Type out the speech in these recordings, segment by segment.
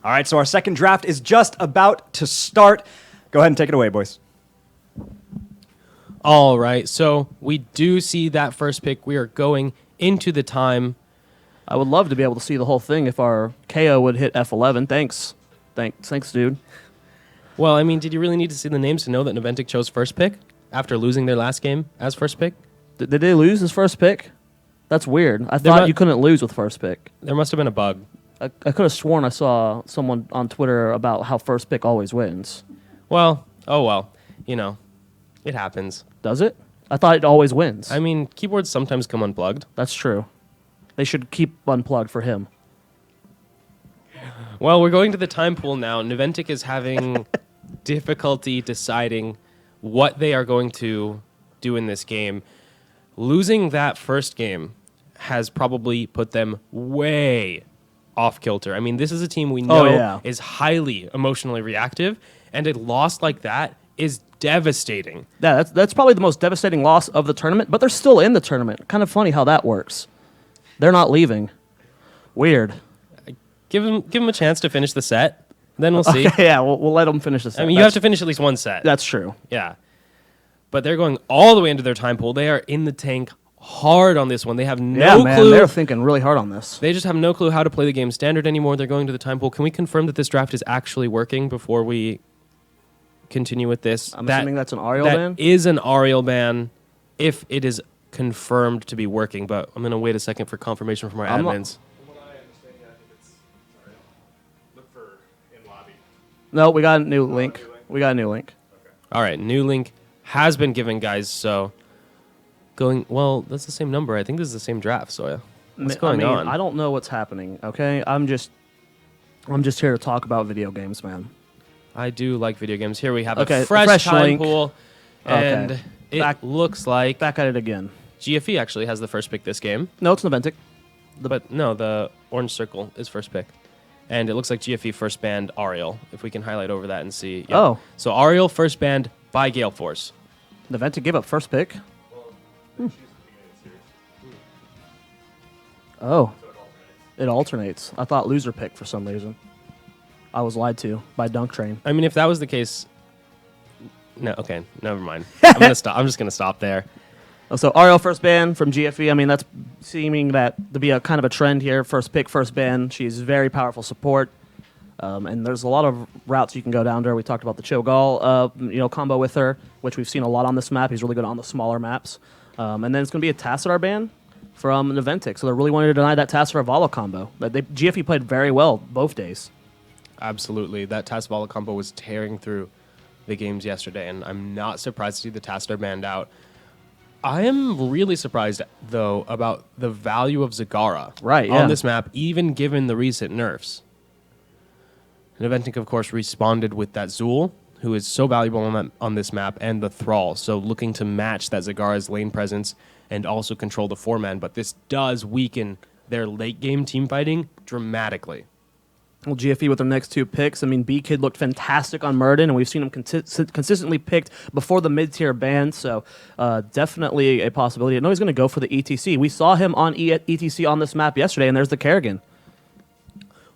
All right, so our second draft is just about to start. Go ahead and take it away, boys. All right, so we do see that first pick. We are going into the time. I would love to be able to see the whole thing if our KO would hit F11. Thanks, dude. Well, I mean, did you really need to see the names to know that Naventic chose first pick after losing their last game as first pick? Did they lose his first pick? That's weird. I thought you couldn't lose with first pick. There must have been a bug. I could have sworn I saw someone on Twitter about how first pick always wins. Well, it happens. Does it? I thought it always wins. I mean, keyboards sometimes come unplugged. That's true. They should keep unplugged for him. Well, we're going to the time pool now. Naventic is having difficulty deciding what they are going to do in this game. Losing that first game has probably put them way off kilter. I mean, this is a team we know is highly emotionally reactive, and a loss like that is devastating. Yeah, that's probably the most devastating loss of the tournament, but they're still in the tournament. Kind of funny how that works. They're not leaving. Weird. Give them a chance to finish the set, then we'll see. Okay, yeah, we'll let them finish the set. I mean, you have to finish at least one set. That's true. Yeah. But they're going all the way into their time pool. They are in the tank hard on this one. They have no clue. They're thinking really hard on this. They just have no clue how to play the game standard anymore. They're going to the time pool. Can we confirm that this draft is actually working before we continue with this? I'm assuming that's an Ariel ban? That is an Ariel ban if it is confirmed to be working, but I'm going to wait a second for confirmation from our admins. From what I understand, I think it's Ariel. Look for in lobby. No, we got a new link. We got a new link. Okay. All right, new link has been given, guys, so that's the same number. I think this is the same draft, so what's going on? I don't know what's happening, okay? I'm just here to talk about video games, man. I do like video games. Here we have a fresh fresh time link. pool, and Okay. it looks like Back at it again. GFE actually has the first pick this game. No, it's Naventic. But no, the orange circle is first pick. And it looks like GFE first banned Ariel, if we can highlight over that and see. Yep. Oh. So Ariel first banned by Gale Force. Naventic gave up first pick. Oh. It alternates. I thought loser pick for some reason. I was lied to by Dunk Train. I mean, if that was the case... No, okay, never mind. I'm just going to stop there. So Ariel first ban from GFE. I mean, that's seeming that to be a kind of a trend here. First pick, first ban. She's very powerful support. And there's a lot of routes you can go down to her. We talked about the Gale combo with her, which we've seen a lot on this map. He's really good on the smaller maps. And then it's going to be a Tassadar ban from Naventic. So they're really wanting to deny that Tassadar-Vala combo. GFE played very well both days. Absolutely. That Tassadar combo was tearing through the games yesterday, and I'm not surprised to see the Tassadar banned out. I am really surprised, though, about the value of Zagara on this map, even given the recent nerfs. Naventic, of course, responded with that Zool, who is so valuable on this map, and the Thrall, so looking to match that Zagara's lane presence and also control the 4-man, but this does weaken their late-game team fighting dramatically. Well, GFE with their next two picks. I mean, B-Kid looked fantastic on Murden, and we've seen him consistently picked before the mid-tier ban, so definitely a possibility. I know he's going to go for the ETC. We saw him on ETC on this map yesterday, and there's the Kerrigan.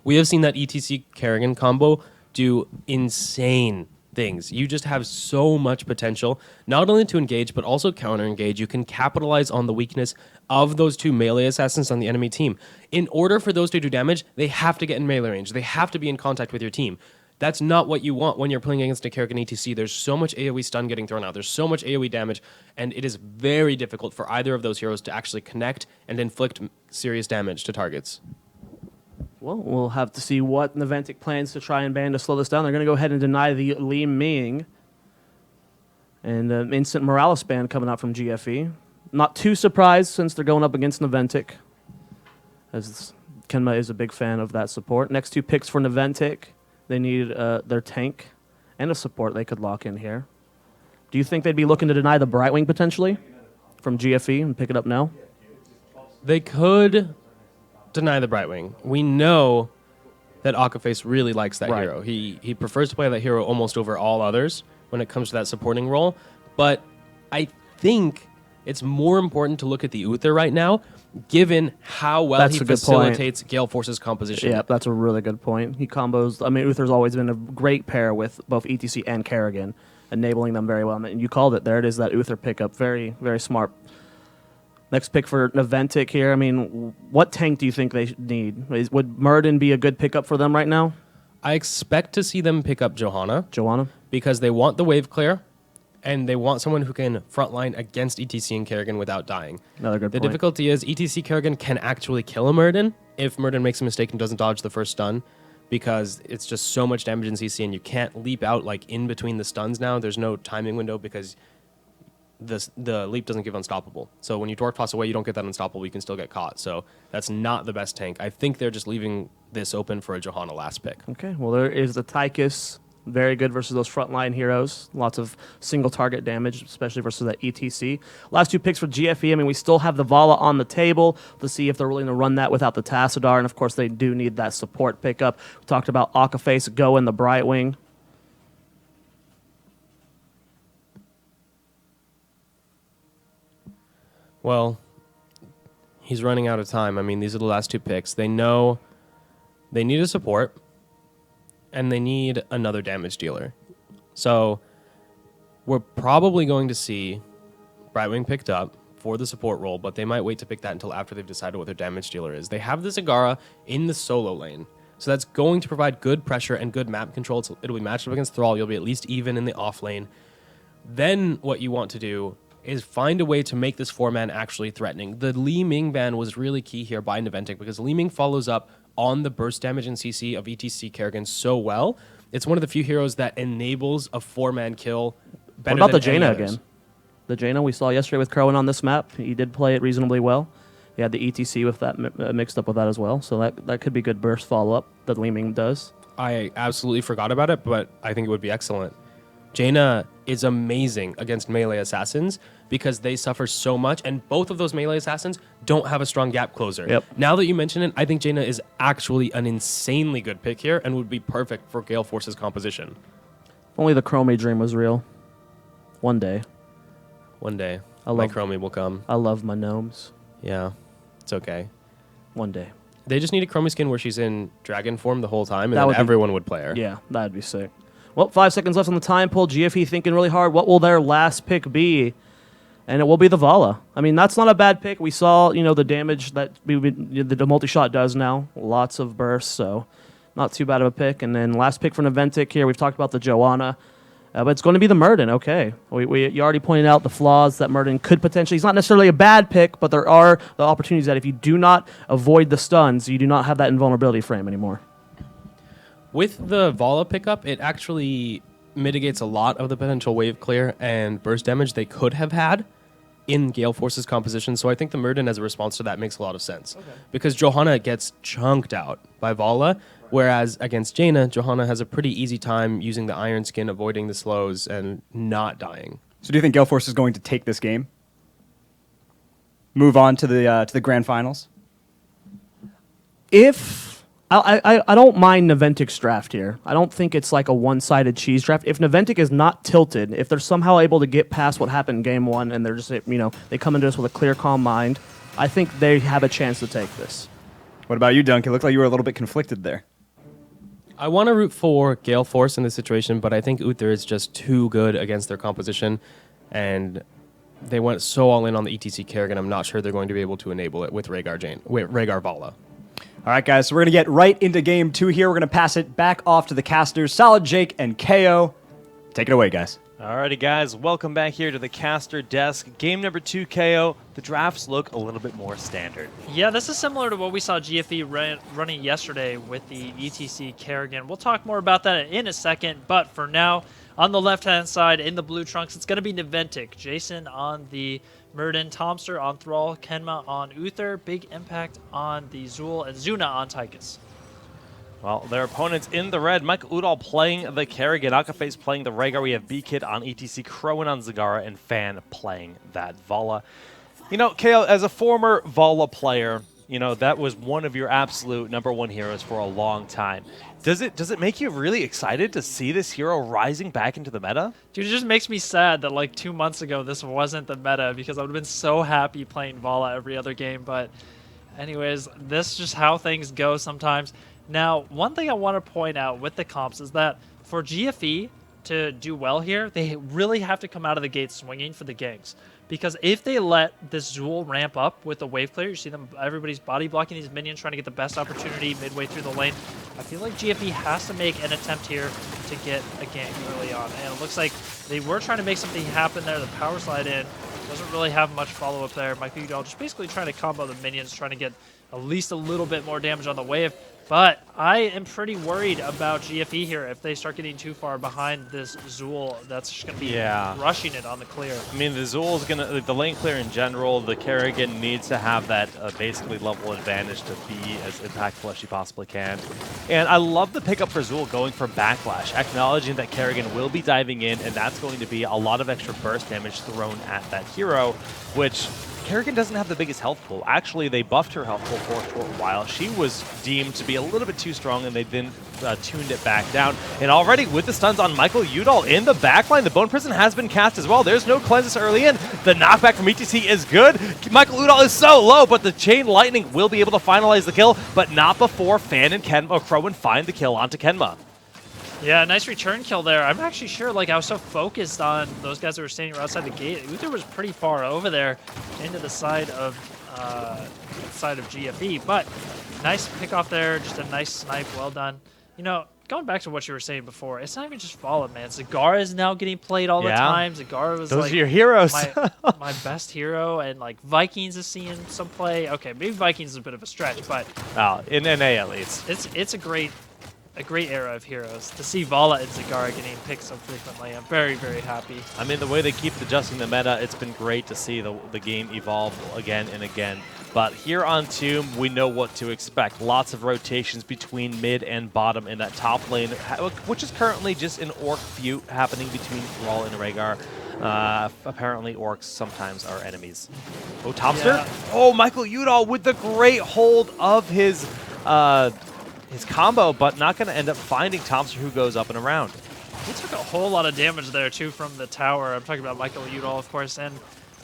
We have seen that ETC Kerrigan combo do insane things. You just have so much potential, not only to engage, but also counter-engage. You can capitalize on the weakness of those two melee assassins on the enemy team. In order for those to do damage, they have to get in melee range. They have to be in contact with your team. That's not what you want when you're playing against a Kerrigan ETC. There's so much AoE stun getting thrown out. There's so much AoE damage, and it is very difficult for either of those heroes to actually connect and inflict serious damage to targets. Well, we'll have to see what Naventic plans to try and ban to slow this down. They're going to go ahead and deny the Li Ming. And instant Morales ban coming out from GFE. Not too surprised since they're going up against Naventic, as Kenma is a big fan of that support. Next two picks for Naventic. They need their tank and a support they could lock in here. Do you think they'd be looking to deny the Brightwing potentially from GFE and pick it up now? They could deny the Brightwing. We know that Akaface really likes that hero. He prefers to play that hero almost over all others when it comes to that supporting role. But I think It's more important to look at the Uther right now, given how well That's he a good point. facilitates Gale Force's composition. Yeah, that's a really good point. He combos. I mean, Uther's always been a great pair with both ETC and Kerrigan, enabling them very well. And you called it. There it is, that Uther pickup. Very, very smart. Next pick for Naventic here. I mean, what tank do you think they need? Would Murden be a good pickup for them right now? I expect to see them pick up Johanna Joanna? because they want the wave clear, and they want someone who can frontline against ETC and Kerrigan without dying. Another good The point. difficulty is ETC Kerrigan can actually kill a Murden if Murden makes a mistake and doesn't dodge the first stun, because it's just so much damage in CC, and you can't leap out like in between the stuns now. There's no timing window because the leap doesn't give unstoppable. So when you torque toss away, you don't get that unstoppable. You can still get caught. So that's not the best tank. I think they're just leaving this open for a Johanna last pick. Okay, well, there is the Tychus. Very good versus those frontline heroes. Lots of single target damage, especially versus that ETC. Last 2 picks for GFE. I mean, we still have the Vala on the table to see if they're willing to run that without the Tassadar. And, of course, they do need that support pickup. We talked about Akaface, Go, and the Brightwing. Well, he's running out of time. I mean, these are the last 2 picks. They know they need a support, and they need another damage dealer. So we're probably going to see Brightwing picked up for the support role, but they might wait to pick that until after they've decided what their damage dealer is. They have the Zagara in the solo lane, so that's going to provide good pressure and good map control. It'll be matched up against Thrall. You'll be at least even in the off lane. Then what you want to do is find a way to make this 4-man actually threatening. The Li Ming ban was really key here by Naventic because Li Ming follows up on the burst damage and CC of ETC Kerrigan so well. It's one of the few heroes that enables a 4-man kill better What about the than any Jaina others. again? The Jaina we saw yesterday with Crowan on this map. He did play it reasonably well. He had the ETC with that mixed up with that as well. So that could be good burst follow-up that Li Ming does. I absolutely forgot about it, but I think it would be excellent. Jaina is amazing against melee assassins because they suffer so much, and both of those melee assassins don't have a strong gap closer. Yep. Now that you mention it, I think Jaina is actually an insanely good pick here and would be perfect for Gale Force's composition. If only the Chromie dream was real. One day. One day, I my love- Chromie will come. I love my gnomes. Yeah, it's okay. One day. They just need a Chromie skin where she's in dragon form the whole time, and That then would be- everyone would play her. Yeah, that'd be sick. Well, 5 seconds left on the time pull. GFE thinking really hard. What will their last pick be? And it will be the Vala. I mean, that's not a bad pick. We saw, the damage that the multi-shot does now. Lots of bursts, so not too bad of a pick. And then last pick for Naventic here. We've talked about the Joanna. But it's going to be the Murden. Okay. You already pointed out the flaws that Murden could potentially... He's not necessarily a bad pick, but there are the opportunities that if you do not avoid the stuns, you do not have that invulnerability frame anymore. With the Vala pickup, it actually mitigates a lot of the potential wave clear and burst damage they could have had in Gale Force's composition. So I think the Murden as a response to that makes a lot of sense. Okay. Because Johanna gets chunked out by Vala, whereas against Jaina, Johanna has a pretty easy time using the Iron Skin, avoiding the slows, and not dying. So do you think Gale Force is going to take this game? Move on to the grand finals? If I don't mind Naventic's draft here. I don't think it's like a one-sided cheese draft. If Naventic is not tilted, if they're somehow able to get past what happened in game 1 and they're just, they come into this with a clear, calm mind, I think they have a chance to take this. What about you, Dunk? It looked like you were a little bit conflicted there. I want to root for Gale Force in this situation, but I think Uther is just too good against their composition, and they went so all in on the ETC Kerrigan. I'm not sure they're going to be able to enable it with Rhaegar Vala. All right, guys, so we're going to get right into game 2 here. We're going to pass it back off to the casters, Solid Jake and KO. Take it away, guys. Alrighty, guys, welcome back here to the caster desk. Game number 2, KO. The drafts look a little bit more standard. Yeah, this is similar to what we saw GFE running yesterday with the ETC Kerrigan. We'll talk more about that in a second, but for now, on the left-hand side in the blue trunks, it's going to be Naventic. Jason on the Murden, Tomster on Thrall, Kenma on Uther, big impact on the Zul, and Zuna on Tychus. Well, their opponents in the red, Mike Udall playing the Kerrigan, Akaface playing the Rhaegar, we have B-Kid on ETC, Crowan on Zagara, and Fan playing that Vala. KO, as a former Vala player, You know, that was one of your absolute #1 heroes for a long time. Does it make you really excited to see this hero rising back into the meta? Dude, it just makes me sad that like 2 months ago this wasn't the meta, because I would have been so happy playing Vala every other game. But anyways, this is just how things go sometimes. Now, one thing I want to point out with the comps is that for GFE to do well here, they really have to come out of the gate swinging for the ganks. Because if they let this Zool ramp up with the wave clear, you see them, everybody's body blocking these minions, trying to get the best opportunity midway through the lane. I feel like GFE has to make an attempt here to get a gank early on. And it looks like they were trying to make something happen there. The power slide in doesn't really have much follow-up there. Michael Udall just basically trying to combo the minions, trying to get at least a little bit more damage on the wave. But I am pretty worried about GFE here if they start getting too far behind this Zool. That's just going to be rushing it on the clear. I mean, the Zool is going to, the lane clear in general, the Kerrigan needs to have that basically level advantage to be as impactful as she possibly can. And I love the pickup for Zool going for Backlash, acknowledging that Kerrigan will be diving in, and that's going to be a lot of extra burst damage thrown at that hero, which Kerrigan doesn't have the biggest health pool. Actually, they buffed her health pool for a short while. She was deemed to be a little bit too strong, and they then tuned it back down. And already with the stuns on Michael Udall in the backline, the Bone Prison has been cast as well. There's no cleanses early in. The knockback from ETC is good. Michael Udall is so low, but the Chain Lightning will be able to finalize the kill, but not before Fan and Crowan find the kill onto Kenma. Yeah, nice return kill there. I'm actually sure, like, I was so focused on those guys that were standing outside the gate. Uther was pretty far over there into the side of GFE, but nice pick off there, just a nice snipe, well done. You know, going back to what you were saying before, it's not even just Fallen, man. Zagara is now getting played all the time. Zagara was those like are your heroes. my best hero, and like Vikings is seeing some play. Okay, maybe Vikings is a bit of a stretch, but in NA at least. It's a great era of heroes. To see Vala and Zagara getting picked so frequently, I'm very, very happy. I mean, the way they keep adjusting the meta, it's been great to see the game evolve again and again. But here on Tomb, we know what to expect. Lots of rotations between mid and bottom in that top lane, which is currently just an Orc feud happening between Thrall and Rhaegar. Apparently, Orcs sometimes are enemies. Oh, Topster? Yeah. Oh, Michael Udall with the great hold of his combo, but not going to end up finding Topster, who goes up and around. He took a whole lot of damage there, too, from the tower. I'm talking about Michael Udall, of course. And,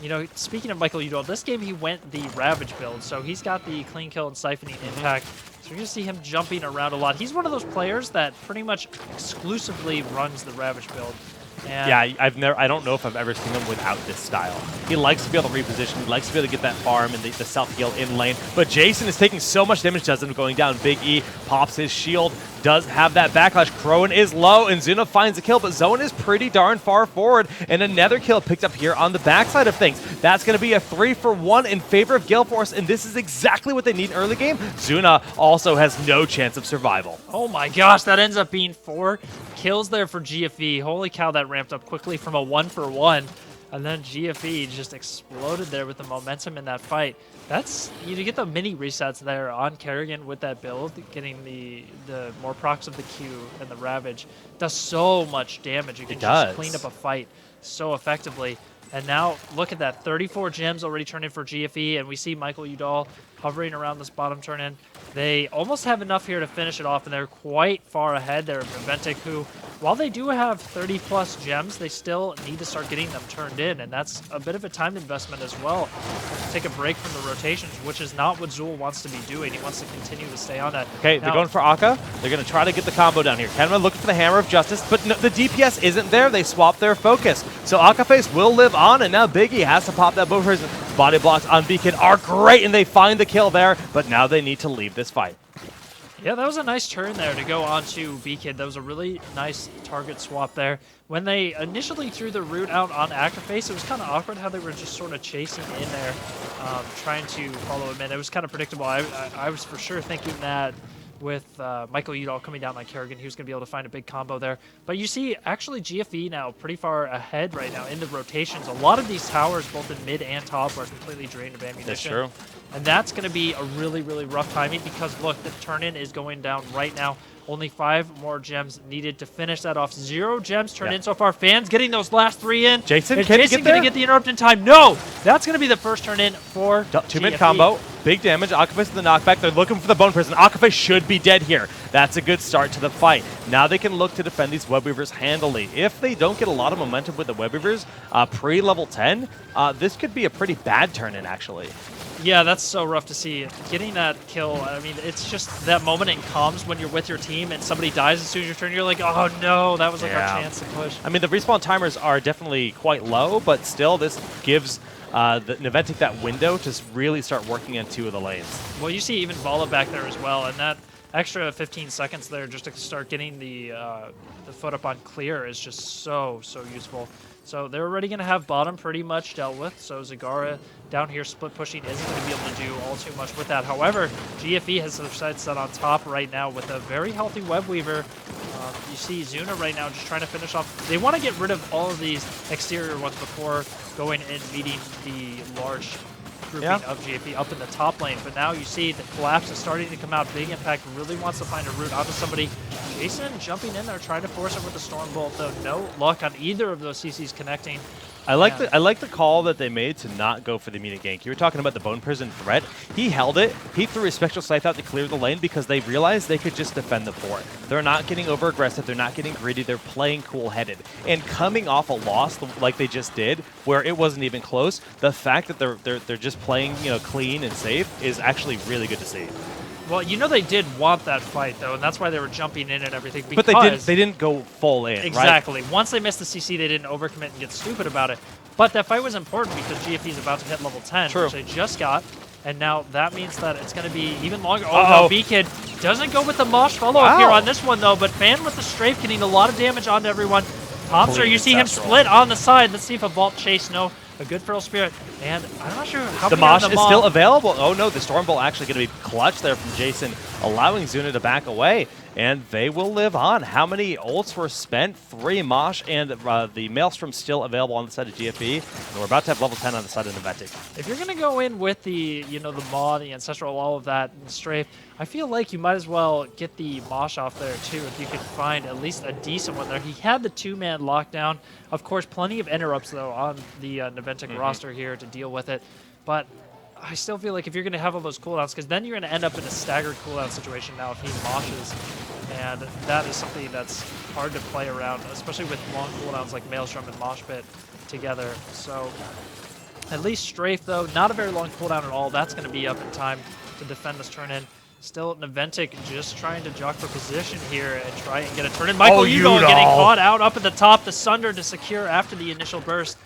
you know, speaking of Michael Udall, this game he went the Ravage build, so he's got the clean kill and siphoning impact. So you're going to see him jumping around a lot. He's one of those players that pretty much exclusively runs the Ravage build. And yeah, I don't know if I've ever seen him without this style. He likes to be able to reposition. He likes to be able to get that farm and the self-heal in lane. But Jason is taking so much damage, does him going down. Big E pops his shield, does have that backlash. Crowan is low, and Zuna finds a kill, but Zoan is pretty darn far forward, and another kill picked up here on the backside of things. That's going to be a 3-for-1 in favor of Gale Force, and this is exactly what they need in early game. Zuna also has no chance of survival. Oh my gosh, that ends up being 4 kills there for GFE. Holy cow, that ramped up quickly from a 1-for-1. And then GFE just exploded there with the momentum in that fight. That's, you get the mini resets there on Kerrigan with that build, getting the more procs of the Q and the Ravage. Does so much damage. You can just clean up a fight so effectively. And now look at that, 34 gems already turned in for GFE, and we see Michael Udall hovering around this bottom turn in. They almost have enough here to finish it off, and they're quite far ahead there of Naventic, who, while they do have 30+ gems, they still need to start getting them turned in, and that's a bit of a time investment as well. Take a break from the rotations, which is not what Zool wants to be doing. He wants to continue to stay on that. Okay, they're going for Akka. They're going to try to get the combo down here. Kenma looking for the Hammer of Justice, but no, the DPS isn't there. They swap their focus. So Akka Face will live on, and now Biggie has to pop that bow for his body blocks on Beacon are great, and they find the kill there, but now they need to leave this fight. Yeah, that was a nice turn there to go on to B-Kid. That was a really nice target swap there. When they initially threw the root out on Acroface, it was kind of awkward how they were just sort of chasing in there, trying to follow him in. It was kind of predictable. I was for sure thinking that with Michael Udall coming down on Kerrigan, he was going to be able to find a big combo there. But you see, actually, GFE now pretty far ahead right now in the rotations. A lot of these towers, both in mid and top, are completely drained of ammunition. That's true. And that's going to be a really, really rough timing because, look, the turn-in is going down right now. Only 5 more gems needed to finish that off. 0 gems turned in so far. Fans getting those last 3 in. Jason, is can Jason you get there? going to get the interrupt in time? No! That's going to be the first turn-in for Two-mid GFE. combo. Big damage. Akafe to the knockback. They're looking for the Bone Prison. Akafe should be dead here. That's a good start to the fight. Now they can look to defend these Web Weavers handily. If they don't get a lot of momentum with the Web Weavers pre-level 10, this could be a pretty bad turn-in, actually. Yeah, that's so rough to see. Getting that kill, I mean, it's just that moment in comms when you're with your team and somebody dies as soon as your turn, you're like, oh no, that was like our chance to push. I mean, the respawn timers are definitely quite low, but still this gives the Naventic that window to really start working on 2 of the lanes. Well, you see even Vala back there as well, and that extra 15 seconds there just to start getting the foot up on clear is just so useful. So they're already going to have bottom pretty much dealt with, so Zagara down here split pushing isn't going to be able to do all too much with that. However, GFE has their sights set on top right now with a very healthy Web Weaver. You see Zuna right now just trying to finish off. They want to get rid of all of these exterior ones before going and meeting the large grouping of GFE up in the top lane. But now you see the collapse is starting to come out. Big Impact really wants to find a route onto somebody. Jason jumping in there, trying to force it with the Storm Bolt, though no luck on either of those CCs connecting. I like the call that they made to not go for the immediate gank. You were talking about the Bone Prison threat. He held it. He threw his Spectral Scythe out to clear the lane because they realized they could just defend the fort. They're not getting over aggressive. They're not getting greedy. They're playing cool-headed. And coming off a loss like they just did, where it wasn't even close, the fact that they're just playing clean and safe is actually really good to see. Well, you know they did want that fight, though, and that's why they were jumping in and everything. But they didn't go full in, exactly. Right? Once they missed the CC, they didn't overcommit and get stupid about it. But that fight was important because GFE is about to hit level 10, which they just got. And now that means that it's going to be even longer. Oh, no, B-Kid doesn't go with the Mosh follow-up here on this one, though. But Fan with the strafe getting a lot of damage onto everyone. Tomster, you see him split on the side. Let's see if a Vault Chase, no. A good Feral Spirit, and I'm not sure how the Mosh is still available. Oh no, the Storm Bolt actually going to be clutch there from Jason, allowing Zuna to back away, and they will live on. How many ults were spent? 3 Mosh, and the Maelstrom still available on the side of GFE, and we're about to have level 10 on the side of Naventic. If you're going to go in with the, the Maw, the Ancestral, all of that, and Strafe, I feel like you might as well get the Mosh off there too if you could find at least a decent one there. He had the 2-man lockdown. Of course, plenty of interrupts though on the Naventic roster here to deal with it. But I still feel like if you're going to have all those cooldowns, because then you're going to end up in a staggered cooldown situation now if he moshes. And that is something that's hard to play around, especially with long cooldowns like Maelstrom and Mosh Pit together. So at least Strafe though, not a very long cooldown at all. That's going to be up in time to defend this turn-in. Still, Naventic just trying to jock for position here and try and get a turn-in. Michael Yuno getting caught out up at the top. The Sunder to secure after the initial burst.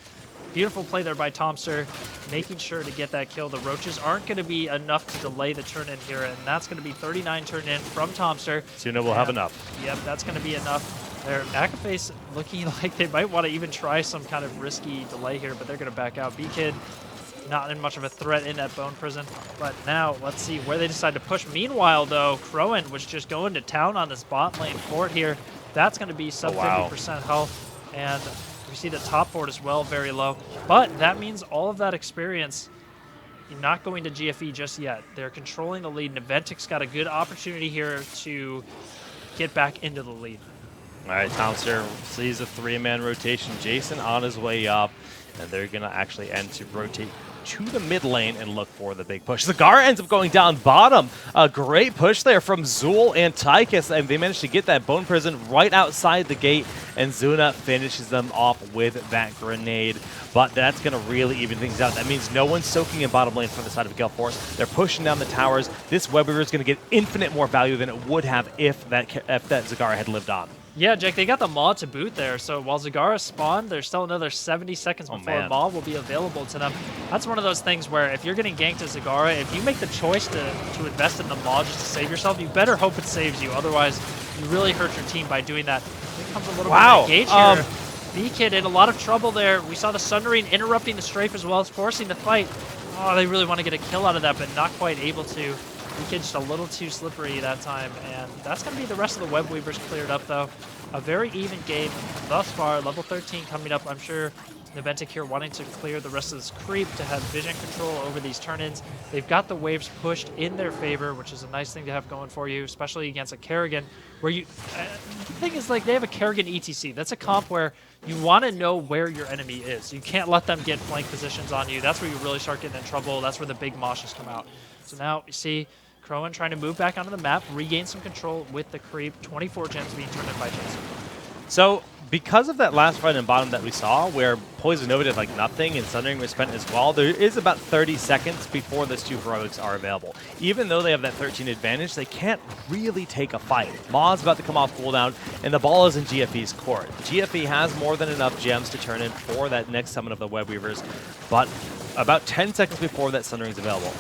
Beautiful play there by Tomster, making sure to get that kill. The Roaches aren't going to be enough to delay the turn-in here, and that's going to be 39 turn-in from Tomster. Zuna will have enough. Yep, that's going to be enough. There, Akaface looking like they might want to even try some kind of risky delay here, but they're going to back out. B-Kid not in much of a threat in that Bone Prison. But now, let's see where they decide to push. Meanwhile, though, Crowan was just going to town on this bot lane fort here. That's going to be sub 50% health. And we see the top fort as well, very low. But that means all of that experience, you're not going to GFE just yet. They're controlling the lead. Naventic's got a good opportunity here to get back into the lead. All right, Townster sees a 3-man rotation. Jason on his way up, and they're going to actually end to rotate to the mid lane and look for the big push. Zagara ends up going down bottom. A great push there from Zool and Tychus, and they managed to get that Bone Prison right outside the gate, and Zuna finishes them off with that grenade. But that's going to really even things out. That means no one's soaking in bottom lane from the side of Gale Force. They're pushing down the towers. This Web Weaver is going to get infinite more value than it would have if that Zagara had lived on. Yeah, Jake, they got the Maw to boot there, so while Zagara spawned, there's still another 70 seconds before Maw will be available to them. That's one of those things where if you're getting ganked as Zagara, if you make the choice to invest in the Maw just to save yourself, you better hope it saves you. Otherwise, you really hurt your team by doing that. Here comes a little bit of engage here. B-Kid in a lot of trouble there. We saw the Sundering interrupting the strafe as well as forcing the fight. Oh, they really want to get a kill out of that, but not quite able to. B-Kid just a little too slippery that time, and that's going to be the rest of the Web Weavers cleared up, though. A very even game thus far. Level 13 coming up. I'm sure Naventic here wanting to clear the rest of this creep to have vision control over these turn-ins. They've got the waves pushed in their favor, which is a nice thing to have going for you, especially against a Kerrigan, where you... the thing is, like, they have a Kerrigan ETC. That's a comp where you want to know where your enemy is. You can't let them get flank positions on you. That's where you really start getting in trouble. That's where the big moshes come out. So now you see Crowan trying to move back onto the map, regain some control with the creep. 24 gems being turned in by Jason. So, because of that last fight in bottom that we saw, where Poison Nova did like nothing and Sundering was spent as well, there is about 30 seconds before those two heroics are available. Even though they have that 13 advantage, they can't really take a fight. Maw's about to come off cooldown, and the ball is in GFE's court. GFE has more than enough gems to turn in for that next summon of the Web Weavers, but about 10 seconds before that Sundering's available.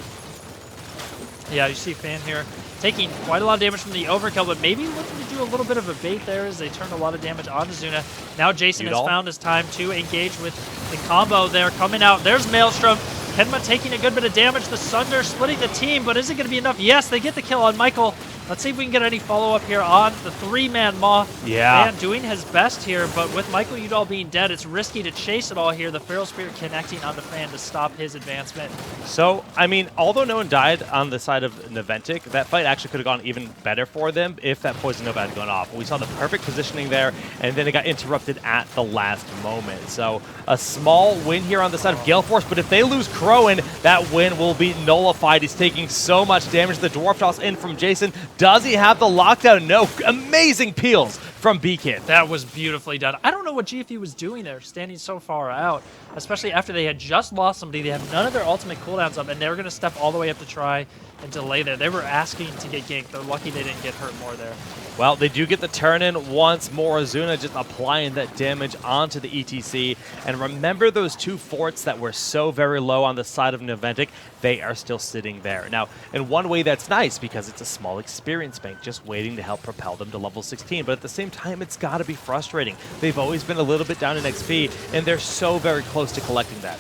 Yeah, you see Fan here taking quite a lot of damage from the overkill, but maybe looking to do a little bit of a bait there as they turned a lot of damage onto Zuna. Now Jason has found his time to engage with the combo there coming out. There's Maelstrom. Kenma taking a good bit of damage. The Sunder splitting the team, but is it going to be enough? Yes, they get the kill on Michael. Let's see if we can get any follow-up here on the three-man Maw. Yeah. Fan doing his best here, but with Michael Udall being dead, it's risky to chase it all here. The Feral Spirit connecting on the Fan to stop his advancement. So, I mean, although no one died on the side of Naventic, that fight actually could have gone even better for them if that Poison Nova had gone off. We saw the perfect positioning there, and then it got interrupted at the last moment. So, a small win here on the side of Gale Force, but if they lose Crowan, that win will be nullified. He's taking so much damage. The Dwarf Toss in from Jason. Does he have the lockdown? No. Amazing peels from Beacon. That was beautifully done. I don't know what GFE was doing there, standing so far out, especially after they had just lost somebody. They have none of their ultimate cooldowns up, and they were going to step all the way up to try and delay there. They were asking to get ganked. They're lucky they didn't get hurt more there. Well, they do get the turn-in once more. Zuna just applying that damage onto the ETC. And remember those two forts that were so very low on the side of Naventic? They are still sitting there. Now, in one way that's nice because it's a small experience bank just waiting to help propel them to level 16. But at the same time, it's got to be frustrating. They've always been a little bit down in XP, and they're so very close to collecting that.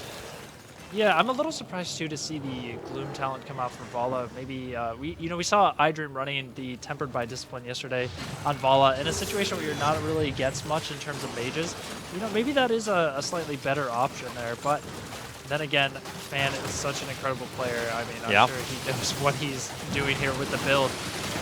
Yeah, I'm a little surprised too to see the Gloom talent come out for Vala. Maybe we saw iDream running the Tempered by Discipline yesterday on Vala in a situation where you're not really against much in terms of mages. Maybe that is a slightly better option there. But then again, Fan is such an incredible player. I mean, I'm sure he knows what he's doing here with the build.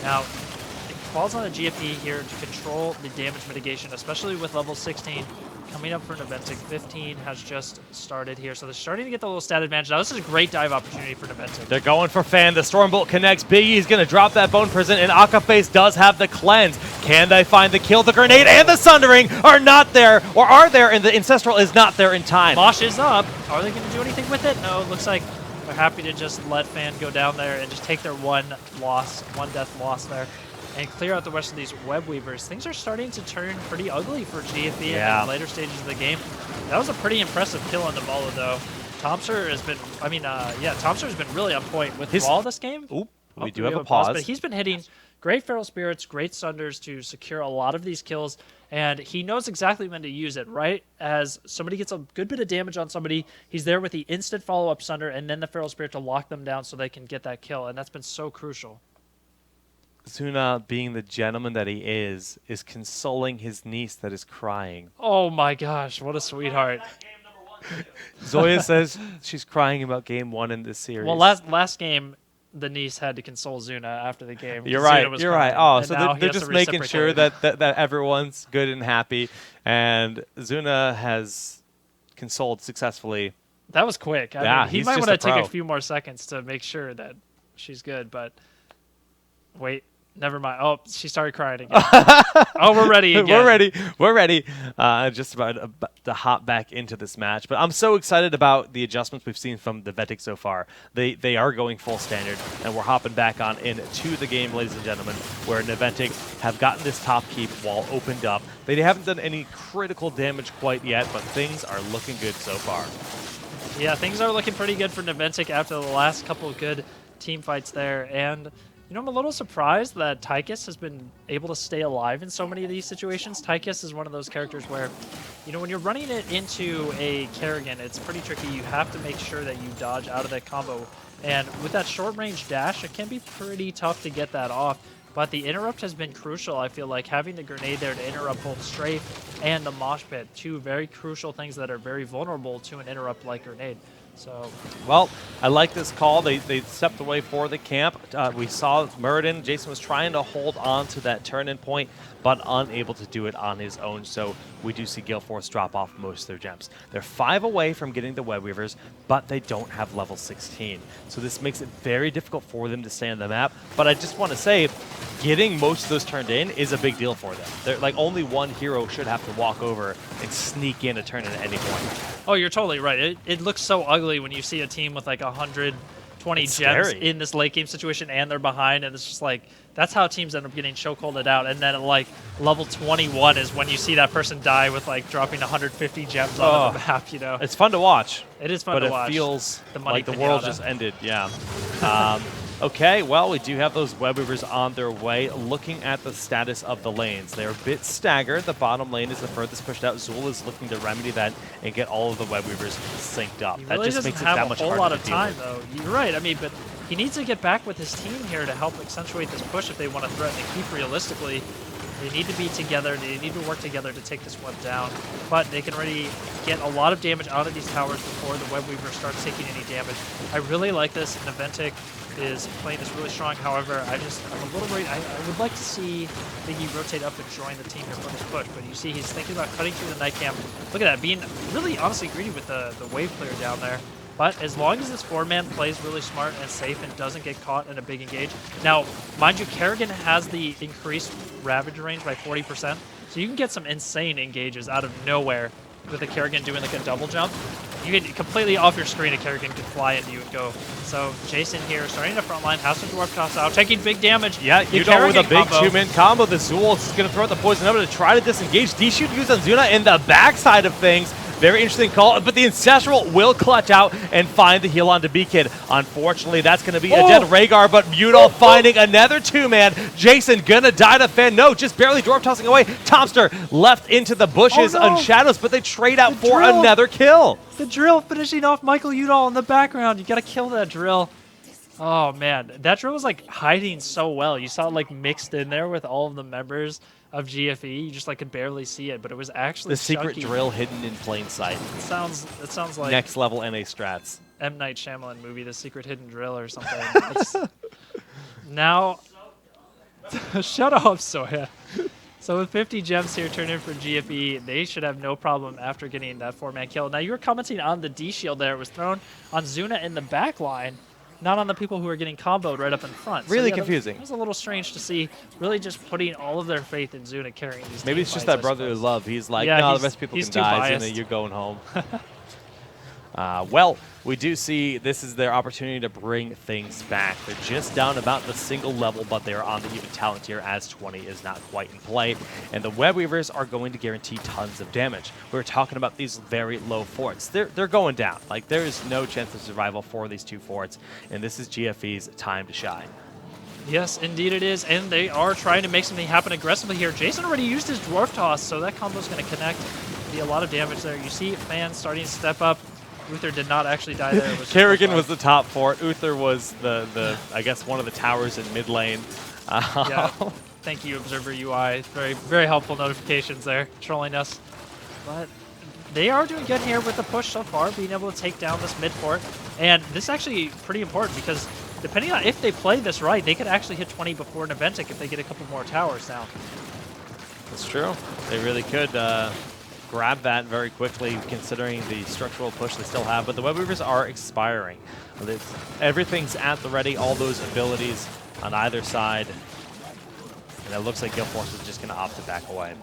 Now, it falls on a GFE here to control the damage mitigation, especially with level 16. Coming up for Naventic, 15 has just started here, so they're starting to get the little stat advantage. Now, this is a great dive opportunity for Naventic. They're going for Fan. The Stormbolt connects. Biggie's going to drop that Bone Prison, and Akaface does have the cleanse. Can they find the kill? The Grenade and the Sundering are not there, or are there, and the Ancestral is not there in time. Mosh is up. Are they going to do anything with it? No, it looks like they're happy to just let Fan go down there and just take their one death loss there, and clear out the rest of these Web Weavers. Things are starting to turn pretty ugly for GFE in the later stages of the game. That was a pretty impressive kill on the Vala, though. Tomster has been, Tomster has been really on point with Vala this game. Oop, we do have a pause. But he's been hitting great Feral Spirits, great Sunders to secure a lot of these kills, and he knows exactly when to use it, right? As somebody gets a good bit of damage on somebody, he's there with the instant follow-up Sunder and then the Feral Spirit to lock them down so they can get that kill, and that's been so crucial. Zuna, being the gentleman that he is consoling his niece that is crying. Oh my gosh, what a sweetheart. Zoya says she's crying about game 1 in this series. Well, last game, the niece had to console Zuna after the game. You're right, Zuna was you're crying, right. Oh, and so now they're he has just to making sure reciprocate. that everyone's good and happy. And Zuna has consoled successfally. That was quick. Yeah, I mean, he he's might just want to a take pro. a few more seconds to make sure that she's good, but wait. Never mind. Oh, she started crying again. Oh, we're ready again. We're ready. Just about to hop back into this match. But I'm so excited about the adjustments we've seen from Naventic so far. They are going full standard, and we're hopping back on into the game, ladies and gentlemen, where Naventic have gotten this top keep wall opened up. They haven't done any critical damage quite yet, but things are looking good so far. Yeah, things are looking pretty good for Naventic after the last couple of good team fights there, and I'm a little surprised that Tychus has been able to stay alive in so many of these situations. Tychus is one of those characters where, when you're running it into a Kerrigan, it's pretty tricky. You have to make sure that you dodge out of that combo. And with that short-range dash, it can be pretty tough to get that off. But the interrupt has been crucial, I feel like, having the grenade there to interrupt both Strafe and the Mosh Pit, two very crucial things that are very vulnerable to an interrupt like grenade. So Well, I like this call. They stepped away for the camp. We saw Muradin. Jason was trying to hold on to that turn-in point, but unable to do it on his own. So we do see Gale Force drop off most of their gems. They're 5 away from getting the Web Weavers, but they don't have level 16. So this makes it very difficult for them to stay on the map. But I just want to say, getting most of those turned in is a big deal for them. They're like only one hero should have to walk over and sneak in a turn in at any point. oh, you're totally right. It looks so ugly when you see a team with like 120 It's gems scary. in this late game situation and they're behind, and it's just like that's how teams end up getting chokeholded out. And then at like level 21 is when you see that person die with like dropping 150 gems on the map. You know, It's fun to watch. it is fun but to it watch. feels The money like the world pinata. just ended. Yeah. Okay, well, we do have those Web Weavers on their way. Looking at the status of the lanes, they're a bit staggered. The bottom lane is the furthest pushed out. Zul is looking to remedy that and get all of the Web Weavers synced up. He That really just doesn't makes it have that a much whole harder lot to of deal time, with. though. You're right. I mean, but he needs to get back with his team here to help accentuate this push if they want to threaten to keep realistically. They need to be together. They need to work together to take this web down. But they can already get a lot of damage out of these towers before the Web Weaver starts taking any damage. I really like this. Naventic is playing this really strong. However, I'm a little worried. I would like to see Biggie rotate up and join the team here for this push. But you see he's thinking about cutting through the night camp. Look at that, being really honestly greedy with the wave clear down there. But as long as this 4-man plays really smart and safe and doesn't get caught in a big engage. Now, mind you, Kerrigan has the increased Ravage range by 40%, so you can get some insane engages out of nowhere with a Kerrigan doing like a double jump. You get completely off your screen, a Kerrigan could fly into you and go. So Jason here, starting the front line, has to dwarf toss out, taking big damage. Yeah, The you know, with a Kerrigan big combo. two-man combo, the Zul is going to throw out the poison number to try to disengage. D-shoot used on Zuna in the backside of things. Very interesting call, but the Ancestral will clutch out and find the heal onto B-Kid. Unfortunately, that's going to be a dead Rhaegar, but Mutal finding another two-man. Jason gonna die to Fan. No, just barely dwarf tossing away. Tomster left into the bushes Oh, no. on Shadows, but they trade out The for drill. another kill. The drill finishing off Michael Udall in the background. You gotta kill that drill. Oh man, that drill was like hiding so well. You saw it like mixed in there with all of the members of GFE. You just like could barely see it, but it was actually The secret chunky. drill hidden in plain sight. It sounds like Next level NA strats. M. Night Shyamalan movie, The Secret Hidden Drill or something. It's- now, shut up, Soya. So with 50 gems here turned in for GFE, they should have no problem after getting that 4-man kill. Now you were commenting on the D shield there. It was thrown on Zuna in the back line, not on the people who are getting comboed right up in front. Really yeah, confusing. It was a little strange to see, really just putting all of their faith in Zuna carrying these Maybe team it's just fights, that I brotherly suppose. love. He's like, Yeah, no, the he's- rest of people he's can too die. Zuna, biased. you're going home. Well, we do see this is their opportunity to bring things back. They're just down about the single level, but they're on the even talent tier as 20 is not quite in play. And the Web Weavers are going to guarantee tons of damage. We were talking about these very low forts. They're going down. Like, there is no chance of survival for these two forts, and this is GFE's time to shine. Yes, indeed it is, and they are trying to make something happen aggressively here. Jason already used his Dwarf Toss, so that combo's going to connect. Be a lot of damage there. You see fans starting to step up. Uther did not actually die there. It was just Kerrigan a was the top fort. Uther was the I guess, one of the towers in mid lane. Yeah. Thank you, Observer UI. Very, very helpful notifications there, trolling us. But they are doing good here with the push so far, being able to take down this mid fort. And this is actually pretty important because depending on if they play this right, they could actually hit 20 before Naventic if they get a couple more towers down. That's true. They really could grab that very quickly, considering the structural push they still have. But the Web Weavers are expiring. Everything's at the ready, all those abilities on either side. And it looks like Gale Force is just going to opt to back away.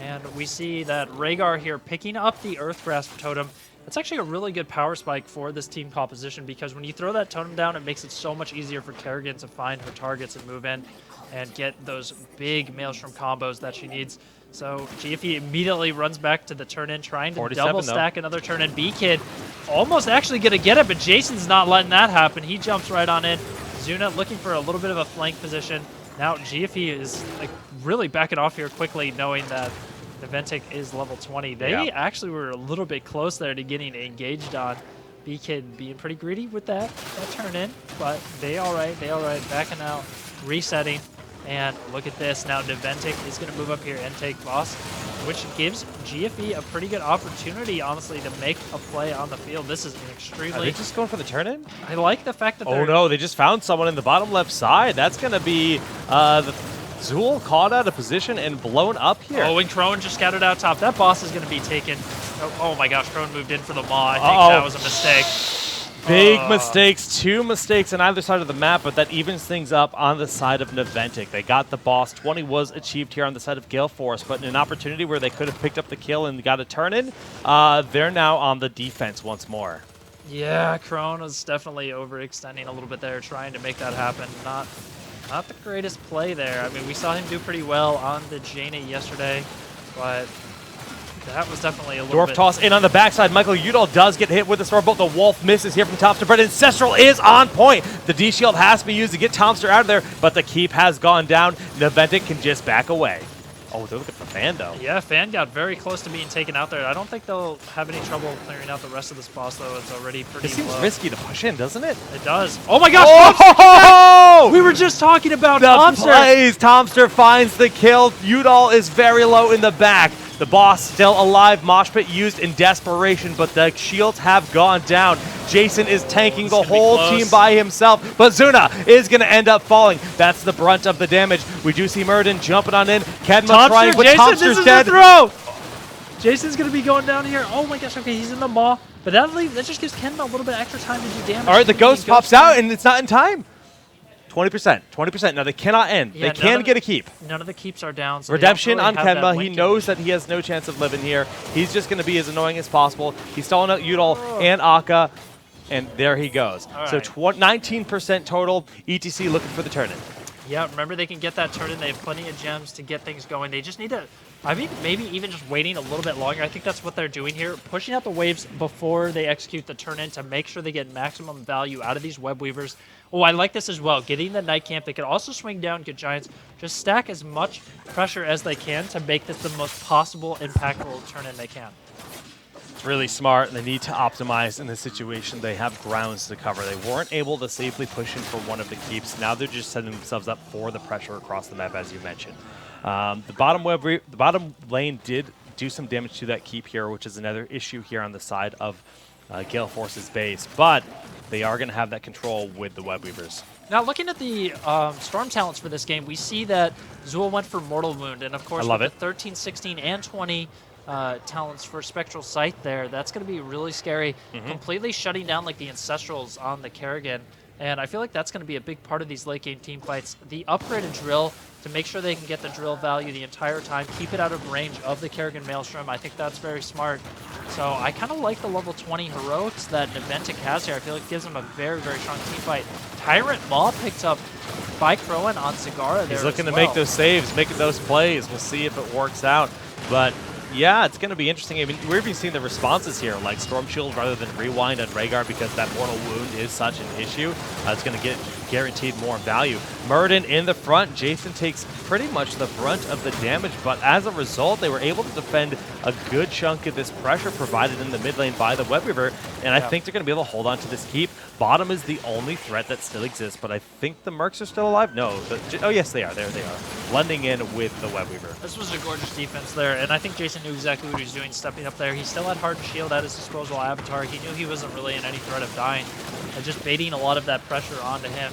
And we see that Rhaegar here picking up the Earth Grasp Totem. That's actually a really good power spike for this team composition because when you throw that totem down, it makes it so much easier for Kerrigan to find her targets and move in and get those big Maelstrom combos that she needs. So GFE immediately runs back to the turn-in, trying to 47 double though. stack another turn-in. B-Kid almost actually going to get it, but Jason's not letting that happen. He jumps right on in. Zuna looking for a little bit of a flank position. Now GFE is like really backing off here quickly, knowing that Naventic is level 20. They actually were a little bit close there to getting engaged on. B-Kid being pretty greedy with that turn-in, but they all right, backing out, resetting. And look at this. Now Naventic is going to move up here and take boss, which gives GFE a pretty good opportunity, honestly, to make a play on the field. This is an Are they extremely... just going for the turn-in? I like the fact that Oh they're... no, they just found someone in the bottom left side. That's going to be the Zool caught out of position and blown up here. Oh, and Crone just scouted out top. That boss is going to be taken. Oh my gosh, Crone moved in for the maw. I think that was a mistake. Big mistakes, 2 mistakes on either side of the map, but that evens things up on the side of Naventic. They got the boss. 20 was achieved here on the side of Gale Force, but in an opportunity where they could have picked up the kill and got a turn-in, they're now on the defense once more. Yeah, Crone was definitely overextending a little bit there, trying to make that happen. Not the greatest play there. I mean, we saw him do pretty well on the Jaina yesterday, but that was definitely a little Dwarf bit... toss in on the backside. Michael Udall does get hit with the sword bolt. The Wolf misses here from Tomster, but Ancestral is on point. The D-Shield has to be used to get Tomster out of there, but the keep has gone down. Naventic can just back away. Oh, they're looking for Fan, though. Yeah, Fan got very close to being taken out there. I don't think they'll have any trouble clearing out the rest of this boss, though. It's already pretty It seems low. risky to push in, doesn't it? It does. Oh my gosh! Oh! We were just talking about The Tomster. plays. Tomster finds the kill. Udall is very low in the back. The boss still alive. Mosh pit used in desperation, but the shields have gone down. Jason is tanking the gonna be whole close. team by himself, but Zuna is going to end up falling. That's the brunt of the damage. We do see Murden jumping on in. Kedma trying, but Jason, this Tomster's is dead. the throw! Jason's going to be going down here. Oh my gosh, okay, he's in the maw. But that just gives Kenma a little bit extra time to do damage. All right, the He ghost goes pops out, and it's not in time. 20%. 20%. Now, they cannot end. Yeah, they can get a keep. None of the keeps are down. So Redemption they don't on really have that Kenma. He win knows condition. that he has no chance of living here. He's just going to be as annoying as possible. He's stalling out Udall and Akka, and there he goes. All So right. 19% total. ETC looking for the turn-in. Yeah, remember they can get that turn in. They have plenty of gems to get things going. They just need to, I mean, maybe even just waiting a little bit longer. I think that's what they're doing here. Pushing out the waves before they execute the turn in to make sure they get maximum value out of these web weavers. Oh, I like this as well. Getting the Night Camp. They can also swing down Good Giants. Just stack as much pressure as they can to make this the most possible impactful turn in they can. It's really smart, and they need to optimize in this situation. They have grounds to cover. They weren't able to safely push in for one of the keeps. Now they're just setting themselves up for the pressure across the map, as you mentioned. The bottom lane did do some damage to that keep here, which is another issue here on the side of Gale Force's base. But they are going to have that control with the web weavers. Now, looking at the Storm talents for this game, we see that Zool went for Mortal Wound. And, of course, I love with it. the 13, 16, and 20 talents for Spectral Sight there, that's going to be really scary. Completely shutting down, like, the Ancestrals on the Kerrigan. And I feel like that's going to be a big part of these late game team fights. The upgraded drill to make sure they can get the drill value the entire time, keep it out of range of the Kerrigan Maelstrom. I think that's very smart. So I kind of like the level 20 heroics that Naventic has here. I feel like it gives them a very, very strong team fight. Tyrant Maw picked up by Crowan on Zagara there. He's looking as to make well. those saves, making those plays. We'll see if it works out. But yeah, it's going to be interesting. I mean, we're even seeing the responses here, like Storm Shield rather than Rewind on Rhaegar, because that Mortal Wound is such an issue. It's going to get guaranteed more value. Murden in the front. Jason takes pretty much the brunt of the damage, but as a result, they were able to defend a good chunk of this pressure provided in the mid lane by the Web Weaver, and I think they're going to be able to hold on to this keep. Bottom is the only threat that still exists, but I think the Mercs are still alive. No. Oh, yes, they are. There they are. Blending in with the Web Weaver. This was a gorgeous defense there, and I think Jason knew exactly what he was doing stepping up there. He still had Hardened Shield at his disposal avatar. He knew he wasn't really in any threat of dying. And just baiting a lot of that pressure onto him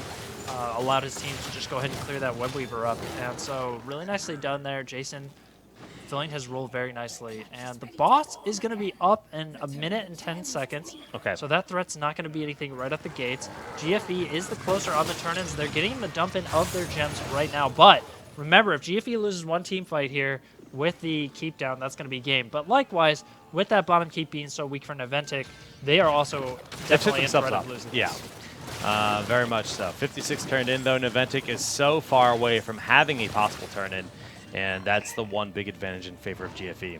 allowed his team to just go ahead and clear that Web Weaver up. And so really nicely done there. Jason filling his role very nicely. And the boss is going to be up in 1 minute and 10 seconds. Okay. So that threat's not going to be anything right at the gates. GFE is the closer on the turn-ins. They're getting the dump-in of their gems right now. But remember, if GFE loses one team fight here with the keep down, that's going to be game. But likewise, with that bottom keep being so weak for Naventic, they are also definitely in threat of losing. Yeah. Very much so. 56 turned in, though. Naventic is so far away from having a possible turn-in, and that's the one big advantage in favor of GFE.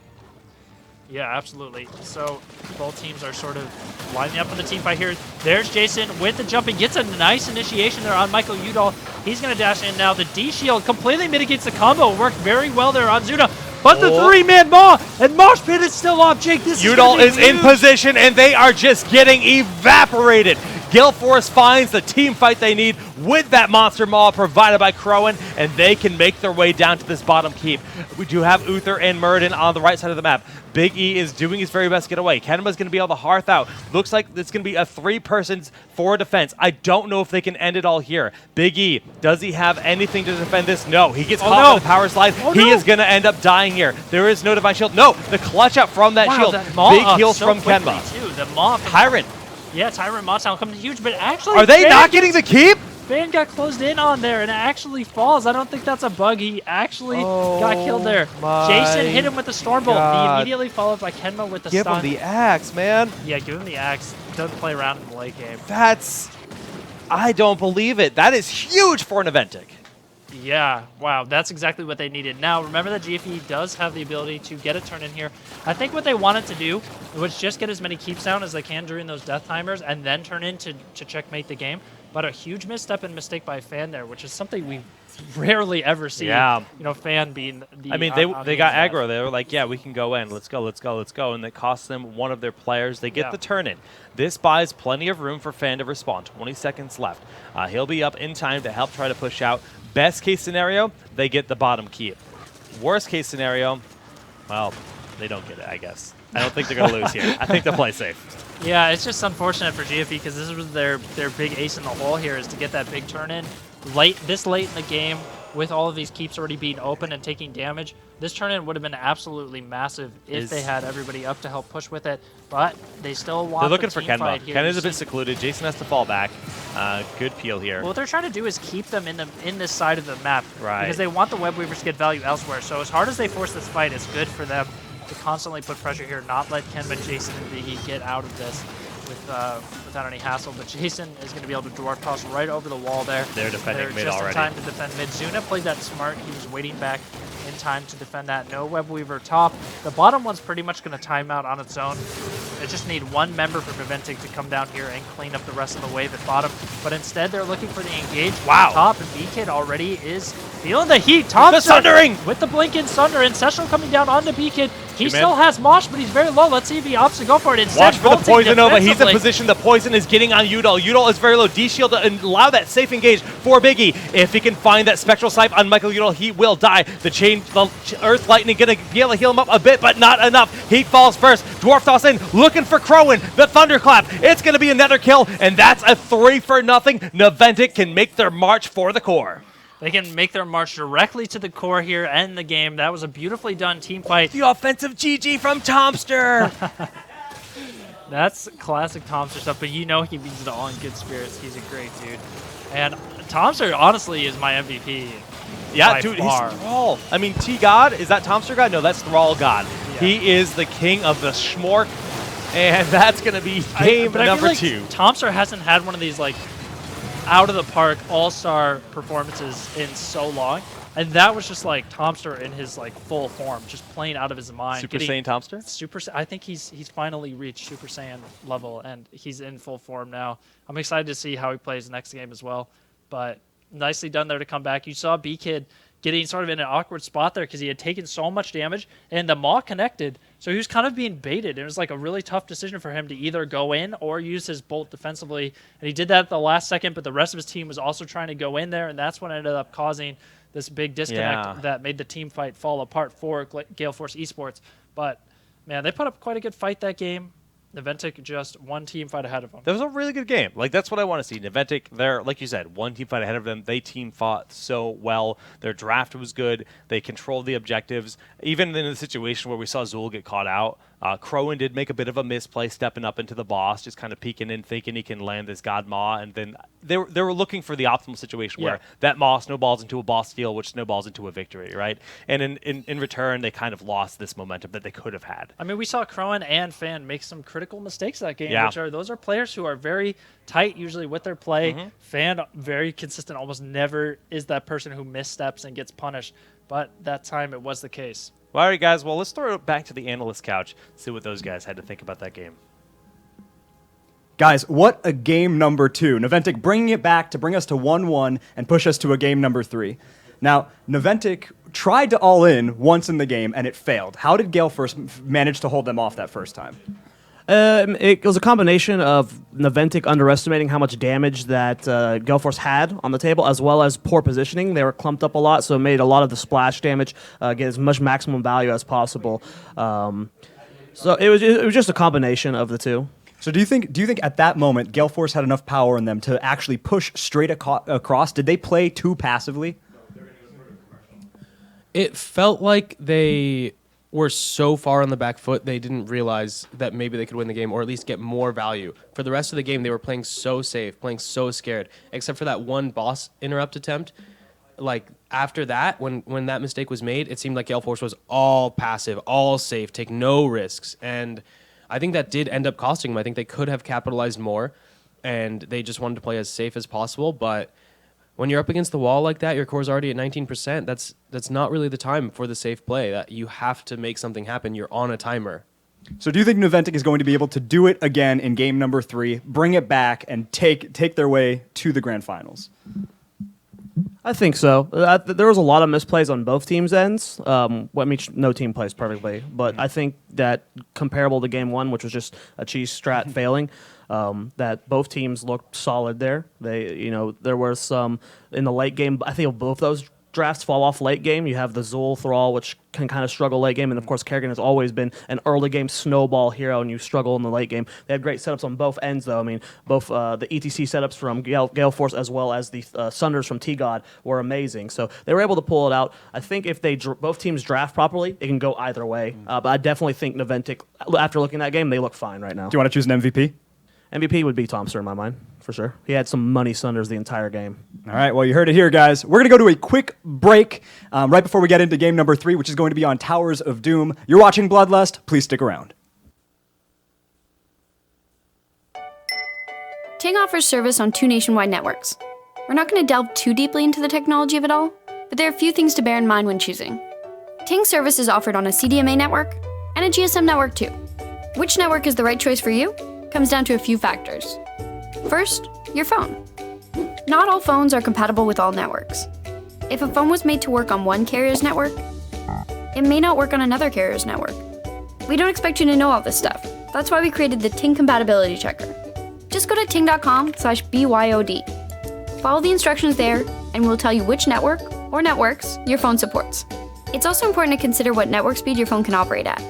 Yeah, absolutely. So both teams are sort of lining up for the team fight here. There's Jason with the jump. He gets a nice initiation there on Michael Udall. He's going to dash in now. The D-Shield completely mitigates the combo. Worked very well there on Zuna. But the three-man Maw, and Mosh Pit is still off. Jake, this Udall is in position, and they are just getting evaporated. Gale Force finds the team fight they need with that Monster Maul provided by Crowan, and they can make their way down to this bottom keep. We do have Uther and Muradin on the right side of the map. Big E is doing his very best to get away. Kenema's going to be able to hearth out. Looks like it's going to be a 3-persons for defense. I don't know if they can end it all here. Big E, does he have anything to defend this? No. He gets caught with the power slide. He is going to end up dying here. There is no Divine Shield. No, the clutch out from that shield. That maul Big up heals so from quickly, Kenema. too. The maul from Tyrant. Yeah, Tyrant Maul sound coming huge, but actually... Are they Fan not getting the keep? Fan got closed in on there, and it actually falls. I don't think that's a bug. He actually got killed there. Jason hit him with the Stormbolt. He immediately followed by Kenema with the Give stun. him the axe, man. Yeah, give him the axe. Doesn't play around in the late game. That's... I don't believe it. That is huge for Naventic. Yeah, wow, that's exactly what they needed. Now, remember that GFE does have the ability to get a turn in here. I think what they wanted to do was just get as many keeps down as they can during those death timers and then turn in to checkmate the game. But a huge misstep and mistake by Fan there, which is something we rarely ever see. Yeah. You know, Fan being the... I mean, they got aggro. They were like, yeah, we can go in. Let's go, let's go, let's go. And it cost them one of their players. They get the turn in. This buys plenty of room for Fan to respond. 20 seconds left. He'll be up in time to help try to push out. Best case scenario, they get the bottom keep. Worst case scenario, well, they don't get it, I guess. I don't think they're going to lose here. I think they'll play safe. Yeah, it's just unfortunate for GFE because this was their big ace in the hole here, is to get that big turn in this late in the game with all of these keeps already being open and taking damage. This turn in would have been absolutely massive if they had everybody up to help push with it, but they still want They're looking the for team fight Kenma. here. Ken is a bit secluded. Jason has to fall back. Good peel here. Well, what they're trying to do is keep them in this side of the map, right? Because they want the Web Weavers to get value elsewhere. So as hard as they force this fight, it's good for them to constantly put pressure here, not let Kenma, Jason, and Biggie get out of this without any hassle. But Jason is going to be able to dwarf toss right over the wall there. They're defending mid just already. In time to defend mid. Zuna played that smart. He was waiting back in time to defend that. No Web Weaver top. The bottom one's pretty much going to time out on its own. They just need one member from Naventic to come down here and clean up the rest of the wave at bottom. But instead, they're looking for the engage. Wow. Top, and B-Kid already is feeling the heat. Top the sundering! With the Blinking Sunder, and Seshel coming down onto B-Kid. He still has Mosh, but he's very low. Let's see if he opts to go for it. Instead, watch for the Poison Nova. He's in defensively. position. The Poison is getting on Udall. Udall is very low. D-Shield to allow that safe engage for Biggie. If he can find that Spectral Snipe on Michael Udall, he will die. The Earth Lightning going to be able to heal him up a bit, but not enough. Heat falls first. Dwarf toss in, looking for Crowan. The Thunderclap. It's going to be another kill, and that's a 3-for-0. Naventic can make their march for the core. They can make their march directly to the core here, end the game. That was a beautifully done team fight. The offensive GG from Tomster. That's classic Tomster stuff, but you know he means it all in good spirits. He's a great dude. And Tomster, honestly, is my MVP. Yeah, dude, he's Thrall. I mean, T-God, is that Tomster God? No, that's Thrall God. Yeah. He is the king of the Schmork, and that's going to be game number 2. Tomster hasn't had one of these, like, out-of-the-park all-star performances in so long. And that was just like Tomster in his like full form, just playing out of his mind. Super Saiyan Tomster? I think he's finally reached Super Saiyan level, and he's in full form now. I'm excited to see how he plays next game as well. But nicely done there to come back. You saw B-Kid getting sort of in an awkward spot there because he had taken so much damage, and the Maw connected, so he was kind of being baited. It was like a really tough decision for him to either go in or use his bolt defensively, and he did that at the last second, but the rest of his team was also trying to go in there, and that's what ended up causing this big disconnect that made the team fight fall apart for Gale Force Esports. But, man, they put up quite a good fight that game. Naventic just one team fight ahead of them. That was a really good game. Like, that's what I want to see. Naventic, they're, like you said, one team fight ahead of them. They team fought so well. Their draft was good. They controlled the objectives. Even in the situation where we saw Zul get caught out, Crowan did make a bit of a misplay stepping up into the boss, just kind of peeking in, thinking he can land this God Maw, and then they were looking for the optimal situation where that Maw snowballs into a boss steal, which snowballs into a victory, right? And in return, they kind of lost this momentum that they could have had. I mean, we saw Crowan and Fan make some critical mistakes that game, those are players who are very tight usually with their play. Fan, very consistent, almost never is that person who missteps and gets punished, but that time it was the case. Well, all right, guys. Well, let's throw it back to the analyst couch, see what those guys had to think about that game. Guys, what a game number 2. Naventic bringing it back to bring us to 1-1 and push us to a game number 3. Now, Naventic tried to all in once in the game, and it failed. How did Gale first manage to hold them off that first time? It was a combination of Naventic underestimating how much damage that Gale Force had on the table, as well as poor positioning. They were clumped up a lot, so it made a lot of the splash damage get as much maximum value as possible. So it was just a combination of the two. So do you think at that moment Gale Force had enough power in them to actually push straight across? Did they play too passively? It felt like they were so far on the back foot, they didn't realize that maybe they could win the game or at least get more value. For the rest of the game, they were playing so safe, playing so scared, except for that one boss interrupt attempt. Like, after that, when that mistake was made, it seemed like Gale Force was all passive, all safe, take no risks. And I think that did end up costing them. I think they could have capitalized more, and they just wanted to play as safe as possible. But when you're up against the wall like that, your core's already at 19%. That's not really the time for the safe play. That you have to make something happen. You're on a timer. So do you think Naventic is going to be able to do it again in game number 3, bring it back, and take their way to the grand finals? I think so. There was a lot of misplays on both teams' ends. No team plays perfectly, but I think that comparable to game 1, which was just a cheese strat failing, that both teams looked solid there. There were some in the late game. I think both those drafts fall off late game. You have the Zul Thrall, which can kind of struggle late game, and of course Kerrigan has always been an early game snowball hero, and you struggle in the late game. They had great setups on both ends, though. I mean, both the ETC setups from Gale Force as well as the Sunders from T-God were amazing. So they were able to pull it out. I think if both teams draft properly, it can go either way. But I definitely think Naventic, after looking at that game, they look fine right now. Do you want to choose an MVP? MVP would be Thompson in my mind, for sure. He had some money Sunders the entire game. All right, well, you heard it here, guys. We're going to go to a quick break right before we get into game number 3, which is going to be on Towers of Doom. You're watching Bloodlust. Please stick around. Ting offers service on 2 nationwide networks. We're not going to delve too deeply into the technology of it all, but there are a few things to bear in mind when choosing. Ting service is offered on a CDMA network and a GSM network too. Which network is the right choice for you comes down to a few factors. First, your phone. Not all phones are compatible with all networks. If a phone was made to work on one carrier's network, it may not work on another carrier's network. We don't expect you to know all this stuff. That's why we created the Ting Compatibility Checker. Just go to ting.com/BYOD. Follow the instructions there, and we'll tell you which network or networks your phone supports. It's also important to consider what network speed your phone can operate at.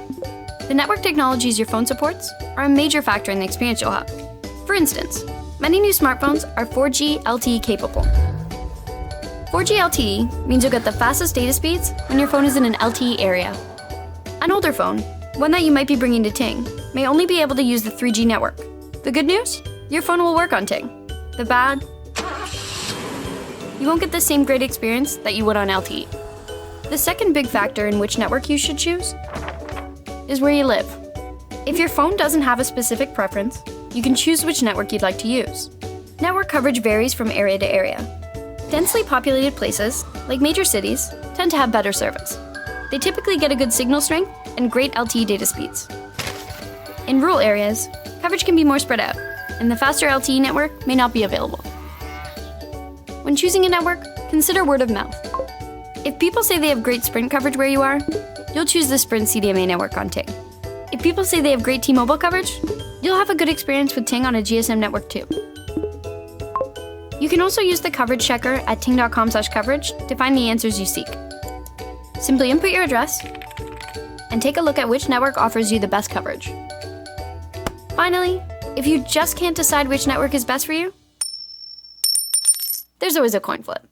The network technologies your phone supports are a major factor in the experience you'll have. For instance, many new smartphones are 4G LTE capable. 4G LTE means you'll get the fastest data speeds when your phone is in an LTE area. An older phone, one that you might be bringing to Ting, may only be able to use the 3G network. The good news? Your phone will work on Ting. The bad? You won't get the same great experience that you would on LTE. The second big factor in which network you should choose is where you live. If your phone doesn't have a specific preference, you can choose which network you'd like to use. Network coverage varies from area to area. Densely populated places, like major cities, tend to have better service. They typically get a good signal strength and great LTE data speeds. In rural areas, coverage can be more spread out, and the faster LTE network may not be available. When choosing a network, consider word of mouth. If people say they have great Sprint coverage where you are, you'll choose the Sprint CDMA network on Ting. If people say they have great T-Mobile coverage, you'll have a good experience with Ting on a GSM network too. You can also use the coverage checker at ting.com/coverage to find the answers you seek. Simply input your address and take a look at which network offers you the best coverage. Finally, if you just can't decide which network is best for you, there's always a coin flip.